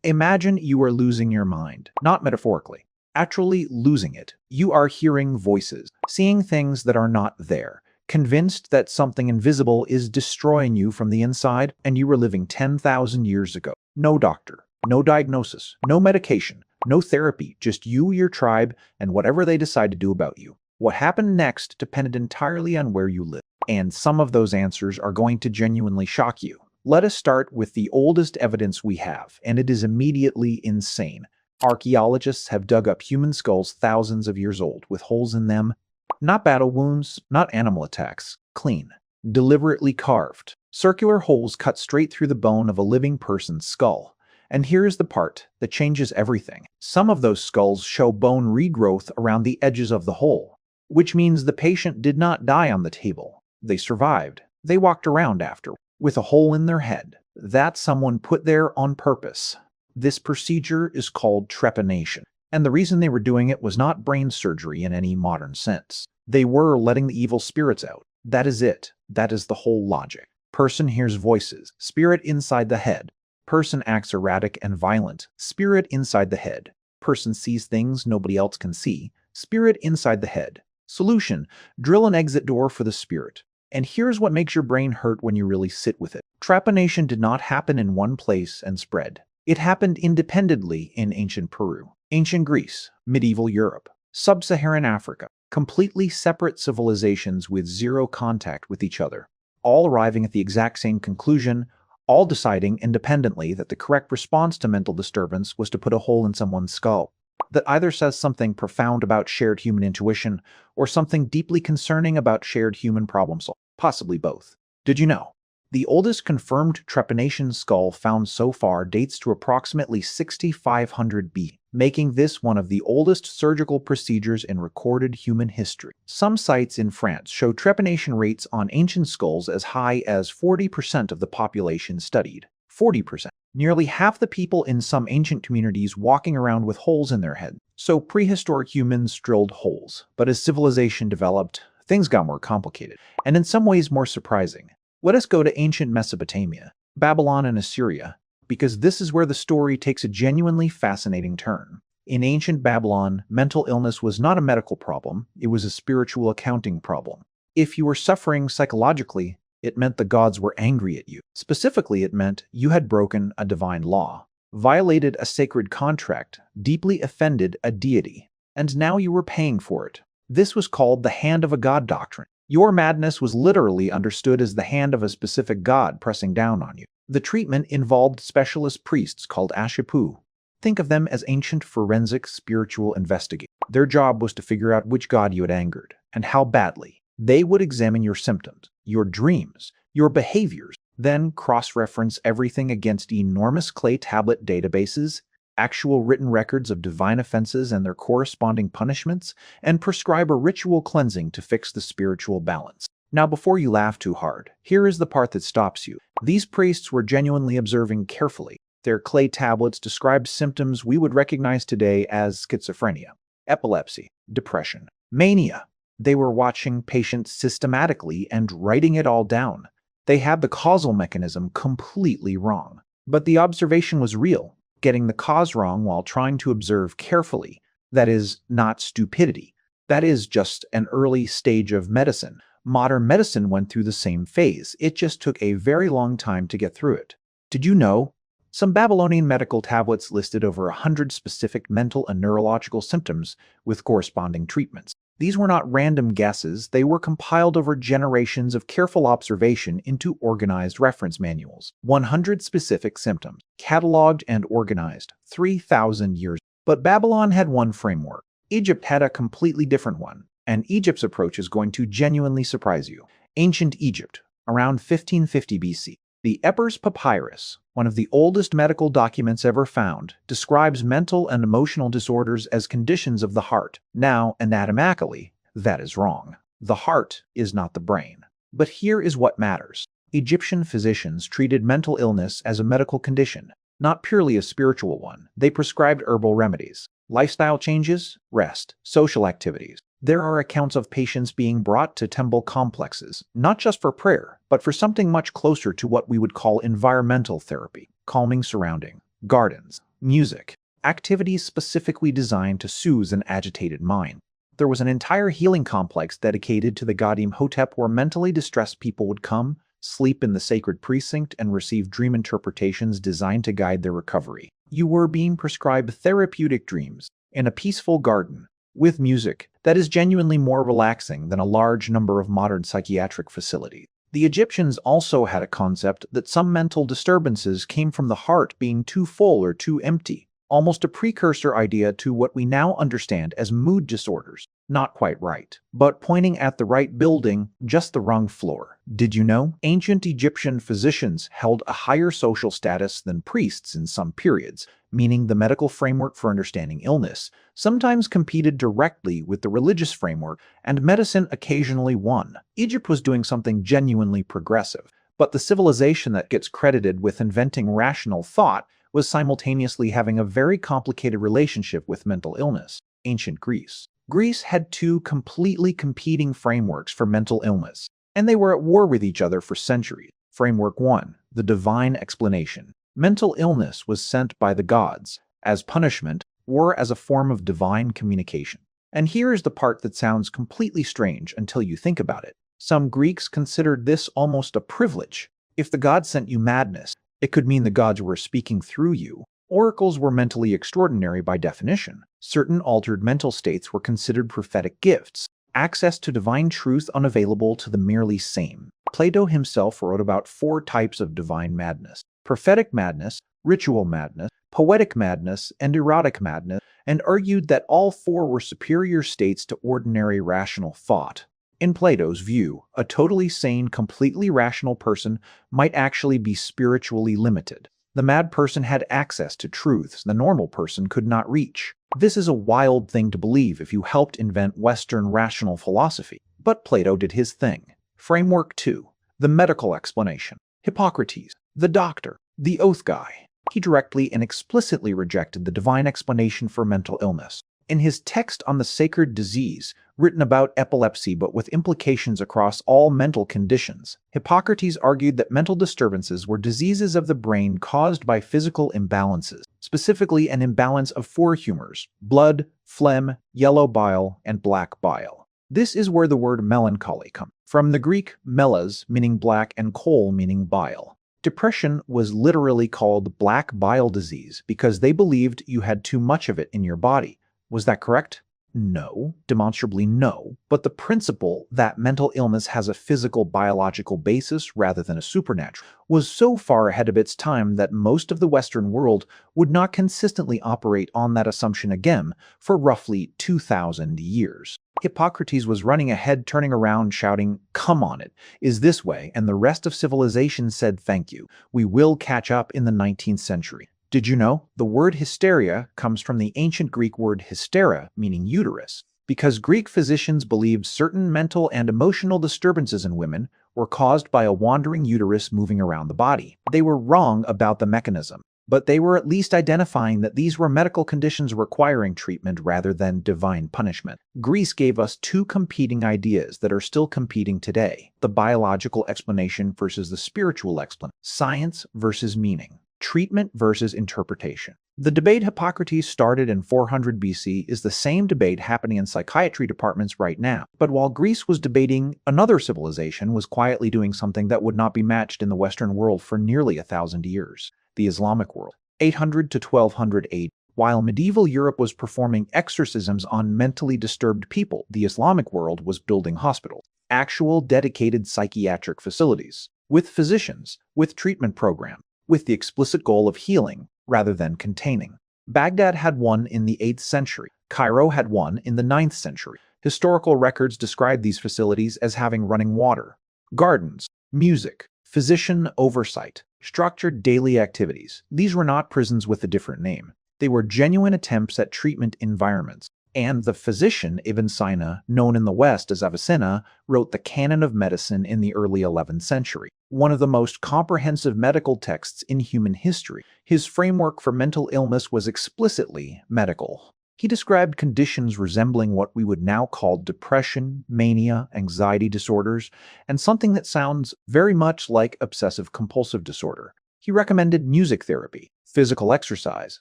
Imagine you are losing your mind, not metaphorically, actually losing it. You are hearing voices, seeing things that are not there, convinced that something invisible is destroying you from the inside, and you were living 10,000 years ago. No doctor, no diagnosis, no medication, no therapy, just you, your tribe, and whatever they decide to do about you. What happened next depended entirely on where you live, and some of those answers are going to genuinely shock you. Let us start with the oldest evidence we have, and it is immediately insane. Archaeologists have dug up human skulls thousands of years old, with holes in them. Not battle wounds, not animal attacks. Clean. Deliberately carved. Circular holes cut straight through the bone of a living person's skull. And here's the part that changes everything. Some of those skulls show bone regrowth around the edges of the hole, which means the patient did not die on the table. They survived. They walked around after, with a hole in their head that someone put there on purpose. This procedure is called trepanation, and the reason they were doing it was not brain surgery in any modern sense. They were letting the evil spirits out. That is it. That is the whole logic. Person hears voices. Spirit inside the head. Person acts erratic and violent. Spirit inside the head. Person sees things nobody else can see. Spirit inside the head. Solution: drill an exit door for the spirit. And here's what makes your brain hurt when you really sit with it. Trepanation did not happen in one place and spread. It happened independently in ancient Peru, ancient Greece, medieval Europe, sub-Saharan Africa, completely separate civilizations with zero contact with each other, all arriving at the exact same conclusion, all deciding independently that the correct response to mental disturbance was to put a hole in someone's skull. That either says something profound about shared human intuition or something deeply concerning about shared human problem solving. Possibly both. Did you know? The oldest confirmed trepanation skull found so far dates to approximately 6500 BC, making this one of the oldest surgical procedures in recorded human history. Some sites in France show trepanation rates on ancient skulls as high as 40% of the population studied. 40%. Nearly half the people in some ancient communities walking around with holes in their head. So prehistoric humans drilled holes, but as civilization developed, things got more complicated, and in some ways more surprising. Let us go to ancient Mesopotamia, Babylon and Assyria, because this is where the story takes a genuinely fascinating turn. In ancient Babylon, mental illness was not a medical problem, it was a spiritual accounting problem. If you were suffering psychologically, it meant the gods were angry at you. Specifically, it meant you had broken a divine law, violated a sacred contract, deeply offended a deity, and now you were paying for it. This was called the hand of a god doctrine. Your madness was literally understood as the hand of a specific god pressing down on you. The treatment involved specialist priests called ashipu. Think of them as ancient forensic spiritual investigators. Their job was to figure out which god you had angered, and how badly. They would examine your symptoms, your dreams, your behaviors, then cross-reference everything against enormous clay tablet databases, actual written records of divine offenses and their corresponding punishments, and prescribe a ritual cleansing to fix the spiritual balance. Now, before you laugh too hard, here is the part that stops you. These priests were genuinely observing carefully. Their clay tablets described symptoms we would recognize today as schizophrenia, epilepsy, depression, mania. They were watching patients systematically and writing it all down. They had the causal mechanism completely wrong. But the observation was real. Getting the cause wrong while trying to observe carefully. That is not stupidity. That is just an early stage of medicine. Modern medicine went through the same phase. It just took a very long time to get through it. Did you know? Some Babylonian medical tablets listed over 100 specific mental and neurological symptoms with corresponding treatments. These were not random guesses, they were compiled over generations of careful observation into organized reference manuals. 100 specific symptoms, cataloged and organized, 3,000 years. But Babylon had one framework. Egypt had a completely different one, and Egypt's approach is going to genuinely surprise you. Ancient Egypt, around 1550 BC. The Epirus Papyrus, one of the oldest medical documents ever found, describes mental and emotional disorders as conditions of the heart. Now, anatomically, that is wrong. The heart is not the brain. But here is what matters. Egyptian physicians treated mental illness as a medical condition, not purely a spiritual one. They prescribed herbal remedies, lifestyle changes, rest, social activities. There are accounts of patients being brought to temple complexes, not just for prayer, but for something much closer to what we would call environmental therapy, calming surrounding, gardens, Music. Activities specifically designed to soothe an agitated mind. There was an entire healing complex dedicated to the god Imhotep where mentally distressed people would come, sleep in the sacred precinct, and receive dream interpretations designed to guide their recovery. You were being prescribed therapeutic dreams in a peaceful garden with music that is genuinely more relaxing than a large number of modern psychiatric facilities. The Egyptians also had a concept that some mental disturbances came from the heart being too full or too empty, almost a precursor idea to what we now understand as mood disorders. Not quite right, but pointing at the right building, just the wrong floor. Did you know? Ancient Egyptian physicians held a higher social status than priests in some periods, meaning the medical framework for understanding illness sometimes competed directly with the religious framework, and medicine occasionally won. Egypt was doing something genuinely progressive, but the civilization that gets credited with inventing rational thought was simultaneously having a very complicated relationship with mental illness. Ancient Greece. Greece had two completely competing frameworks for mental illness, and they were at war with each other for centuries. Framework 1. The divine explanation. Mental illness was sent by the gods as punishment or as a form of divine communication. And here is the part that sounds completely strange until you think about it. Some Greeks considered this almost a privilege. If the gods sent you madness, it could mean the gods were speaking through you. Oracles were mentally extraordinary by definition. Certain altered mental states were considered prophetic gifts, access to divine truth unavailable to the merely sane. Plato himself wrote about 4 types of divine madness: prophetic madness, ritual madness, poetic madness, and erotic madness, and argued that all 4 were superior states to ordinary rational thought. In Plato's view, a totally sane, completely rational person might actually be spiritually limited. The mad person had access to truths the normal person could not reach. This is a wild thing to believe if you helped invent Western rational philosophy. But Plato did his thing. Framework 2. The medical explanation. Hippocrates, the doctor, the oath guy. He directly and explicitly rejected the divine explanation for mental illness. In his text on the sacred disease, written about epilepsy but with implications across all mental conditions, Hippocrates argued that mental disturbances were diseases of the brain caused by physical imbalances, specifically an imbalance of 4 humors: blood, phlegm, yellow bile, and black bile. This is where the word melancholy comes from the Greek melas, meaning black, and chol, meaning bile. Depression was literally called black bile disease because they believed you had too much of it in your body. Was that correct? No, demonstrably no, but the principle that mental illness has a physical biological basis rather than a supernatural was so far ahead of its time that most of the Western world would not consistently operate on that assumption again for roughly 2,000 years. Hippocrates was running ahead, turning around, shouting, "Come on, it is this way," and the rest of civilization said, "Thank you, we will catch up in the 19th century. Did you know? The word hysteria comes from the ancient Greek word hystera, meaning uterus, because Greek physicians believed certain mental and emotional disturbances in women were caused by a wandering uterus moving around the body. They were wrong about the mechanism, but they were at least identifying that these were medical conditions requiring treatment rather than divine punishment. Greece gave us 2 competing ideas that are still competing today: the biological explanation versus the spiritual explanation, science versus meaning, treatment versus interpretation. The debate Hippocrates started in 400 BC is the same debate happening in psychiatry departments right now. But while Greece was debating, another civilization was quietly doing something that would not be matched in the Western world for nearly 1,000 years: the Islamic world. 800 to 1200 AD. While medieval Europe was performing exorcisms on mentally disturbed people, the Islamic world was building hospitals, actual dedicated psychiatric facilities, with physicians, with treatment programs, with the explicit goal of healing rather than containing. Baghdad had one in the 8th century. Cairo had one in the 9th century. Historical records describe these facilities as having running water, gardens, music, physician oversight, structured daily activities. These were not prisons with a different name. They were genuine attempts at treatment environments. And the physician Ibn Sina, known in the West as Avicenna, wrote the Canon of Medicine in the early 11th century, one of the most comprehensive medical texts in human history. His framework for mental illness was explicitly medical. He described conditions resembling what we would now call depression, mania, anxiety disorders, and something that sounds very much like obsessive-compulsive disorder. He recommended music therapy, physical exercise,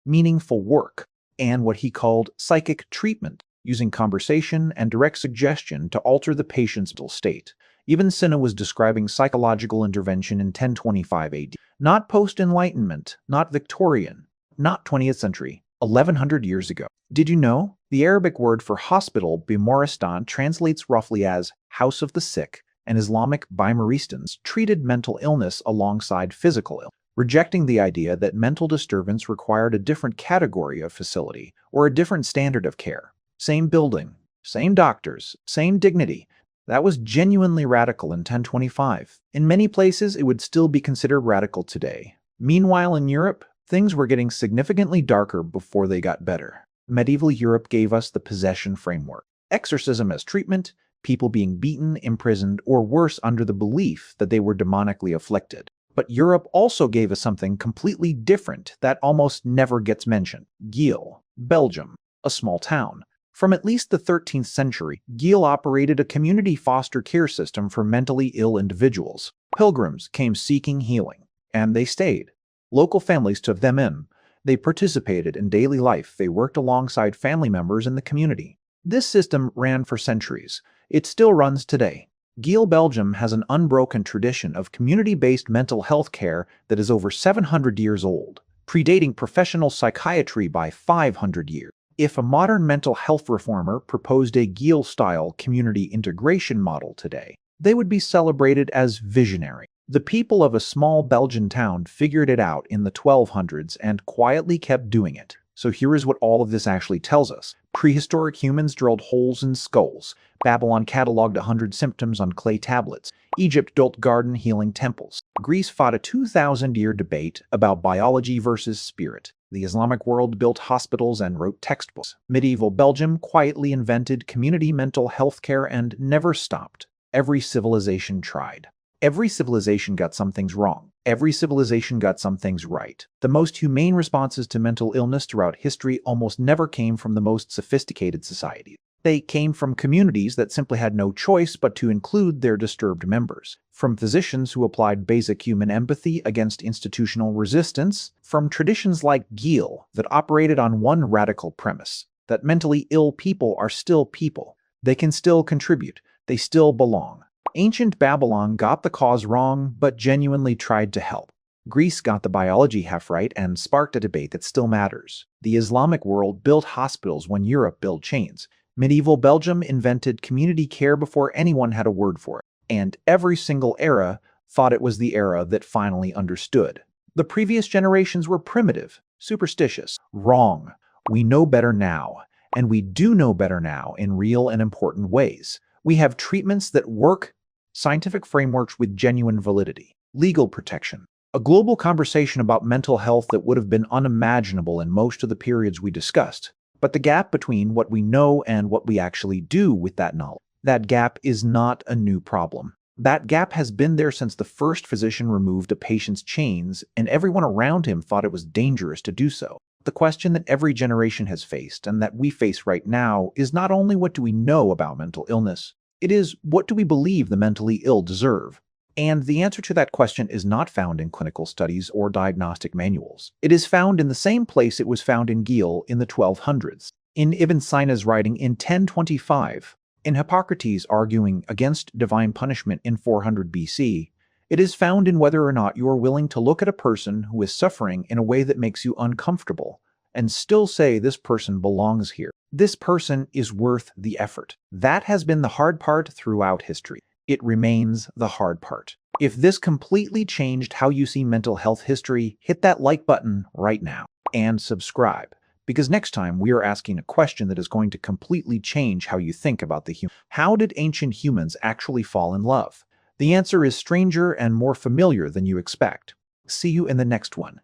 meaningful work, and what he called psychic treatment, using conversation and direct suggestion to alter the patient's mental state. Ibn Sina was describing psychological intervention in 1025 AD, not post-Enlightenment, not Victorian, not 20th century, 1100 years ago. Did you know? The Arabic word for hospital, Bimaristan, translates roughly as house of the sick, and Islamic Bimaristans treated mental illness alongside physical illness, rejecting the idea that mental disturbance required a different category of facility or a different standard of care. Same building, same doctors, same dignity. That was genuinely radical in 1025. In many places, it would still be considered radical today. Meanwhile, in Europe, things were getting significantly darker before they got better. Medieval Europe gave us the possession framework. Exorcism as treatment, people being beaten, imprisoned, or worse under the belief that they were demonically afflicted. But Europe also gave us something completely different that almost never gets mentioned. Geel, Belgium, a small town. From at least the 13th century, Geel operated a community foster care system for mentally ill individuals. Pilgrims came seeking healing, and they stayed. Local families took them in. They participated in daily life. They worked alongside family members in the community. This system ran for centuries. It still runs today. Geel, Belgium has an unbroken tradition of community-based mental health care that is over 700 years old, predating professional psychiatry by 500 years. If a modern mental health reformer proposed a Geel-style community integration model today, they would be celebrated as visionary. The people of a small Belgian town figured it out in the 1200s and quietly kept doing it. So here is what all of this actually tells us. Prehistoric humans drilled holes in skulls. Babylon cataloged 100 symptoms on clay tablets. Egypt built garden-healing temples. Greece fought a 2,000-year debate about biology versus spirit. The Islamic world built hospitals and wrote textbooks. Medieval Belgium quietly invented community mental health care and never stopped. Every civilization tried. Every civilization got some things wrong. Every civilization got some things right. The most humane responses to mental illness throughout history almost never came from the most sophisticated societies. They came from communities that simply had no choice but to include their disturbed members. From physicians who applied basic human empathy against institutional resistance. From traditions like Geel that operated on one radical premise, that mentally ill people are still people. They can still contribute. They still belong. Ancient Babylon got the cause wrong, but genuinely tried to help. Greece got the biology half right and sparked a debate that still matters. The Islamic world built hospitals when Europe built chains. Medieval Belgium invented community care before anyone had a word for it. And every single era thought it was the era that finally understood. The previous generations were primitive, superstitious, wrong. We know better now. And we do know better now in real and important ways. We have treatments that work, scientific frameworks with genuine validity, legal protection, a global conversation about mental health that would have been unimaginable in most of the periods we discussed. But the gap between what we know and what we actually do with that knowledge, that gap is not a new problem. That gap has been there since the first physician removed a patient's chains and everyone around him thought it was dangerous to do so. The question that every generation has faced and that we face right now is not only what do we know about mental illness, it is what do we believe the mentally ill deserve? And the answer to that question is not found in clinical studies or diagnostic manuals. It is found in the same place it was found in Geel in the 1200s, in Ibn Sina's writing in 1025, in Hippocrates arguing against divine punishment in 400 BC. It is found in whether or not you are willing to look at a person who is suffering in a way that makes you uncomfortable and still say this person belongs here. This person is worth the effort. That has been the hard part throughout history. It remains the hard part. If this completely changed how you see mental health history, hit that like button right now and subscribe. Because next time we are asking a question that is going to completely change how you think about the human. How did ancient humans actually fall in love? The answer is stranger and more familiar than you expect. See you in the next one.